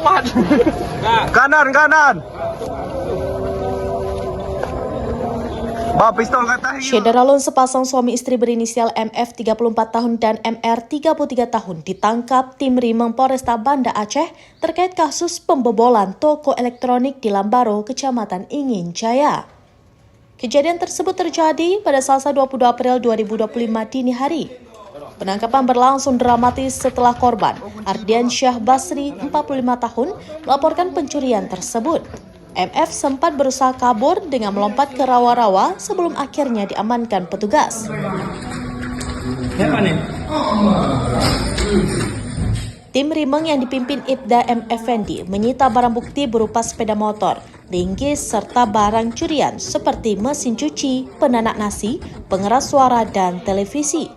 kuat. Kanan. Bawa pistol kata. Syederalun sepasang suami istri berinisial MF 34 tahun dan MR 33 tahun ditangkap tim Rimeng Polresta Banda Aceh terkait kasus pembobolan toko elektronik di Lambaro, Kecamatan Ingin Jaya. Kejadian tersebut terjadi pada Selasa 22 April 2025 dini hari. Penangkapan berlangsung dramatis setelah korban, Ardian Syah Basri, 45 tahun, melaporkan pencurian tersebut. MF sempat berusaha kabur dengan melompat ke rawa-rawa sebelum akhirnya diamankan petugas. Tim Rimeng yang dipimpin Ibda M. Effendi menyita barang bukti berupa sepeda motor, linggis, serta barang curian seperti mesin cuci, penanak nasi, pengeras suara, dan televisi.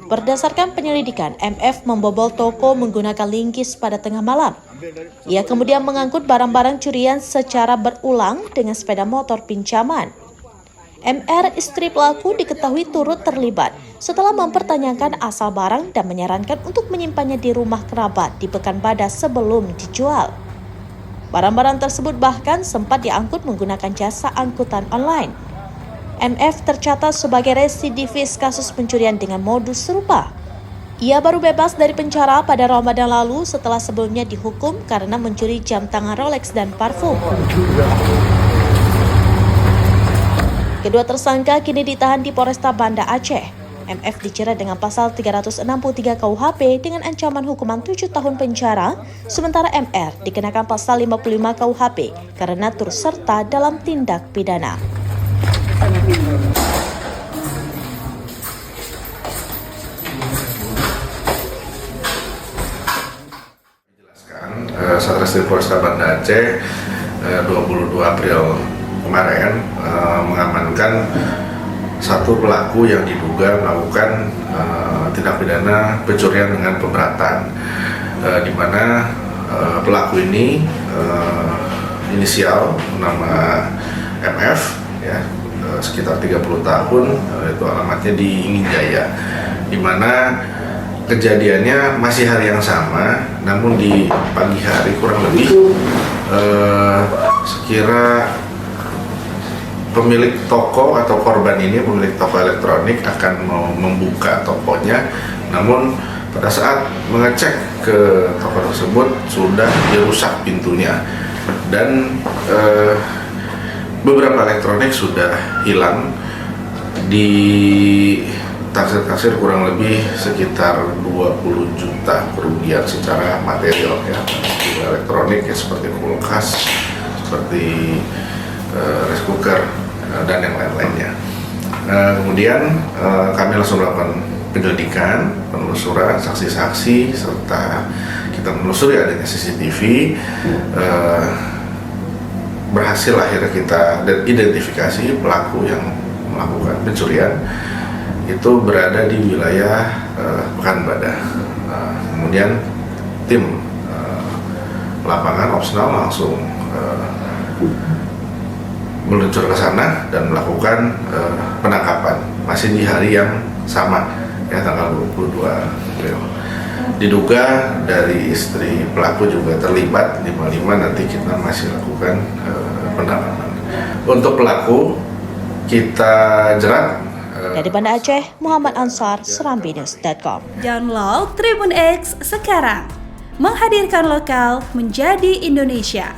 Berdasarkan penyelidikan, MF membobol toko menggunakan linggis pada tengah malam. Ia kemudian mengangkut barang-barang curian secara berulang dengan sepeda motor pinjaman. MR, istri pelaku, diketahui turut terlibat setelah mempertanyakan asal barang dan menyarankan untuk menyimpannya di rumah kerabat di Pekanbadak sebelum dijual. Barang-barang tersebut bahkan sempat diangkut menggunakan jasa angkutan online. MF tercatat sebagai residivis kasus pencurian dengan modus serupa. Ia baru bebas dari penjara pada Ramadan lalu setelah sebelumnya dihukum karena mencuri jam tangan Rolex dan parfum. Kedua tersangka kini ditahan di Polresta Banda Aceh. MF dijerat dengan pasal 363 KUHP dengan ancaman hukuman 7 tahun penjara, sementara MR dikenakan pasal 55 KUHP karena turut serta dalam tindak pidana. Satreskrim Polresta Banda Aceh 22 April kemarin mengamankan satu pelaku yang diduga melakukan tindak pidana pencurian dengan pemberatan, di mana pelaku ini inisial nama MF, ya, sekitar 30 tahun, itu alamatnya di Ingin Jaya, di mana kejadiannya masih hari yang sama, namun di pagi hari kurang lebih sekira pemilik toko atau korban ini, pemilik toko elektronik akan mau membuka tokonya, namun pada saat mengecek ke toko tersebut sudah dirusak pintunya dan beberapa elektronik sudah hilang. Di taksir kurang lebih sekitar 20 juta kerugian secara material, ya, elektronik ya, seperti kulkas, seperti rice cooker, dan yang lain-lainnya. Kemudian kami langsung melakukan penyelidikan, penelusuran saksi-saksi, serta kita menelusuri adanya CCTV. Berhasil akhirnya kita identifikasi pelaku yang melakukan pencurian itu berada di wilayah Pekanbadak. Kemudian tim lapangan opsional langsung meluncur ke sana dan melakukan penangkapan masih di hari yang sama, ya, tanggal 22 April. Diduga dari istri pelaku juga terlibat, di mana nanti kita masih lakukan pendalaman. Untuk pelaku kita jerat. Dari Banda Aceh, Muhammad Ansar, serambinews.com. Download Tribun X sekarang, menghadirkan lokal menjadi Indonesia.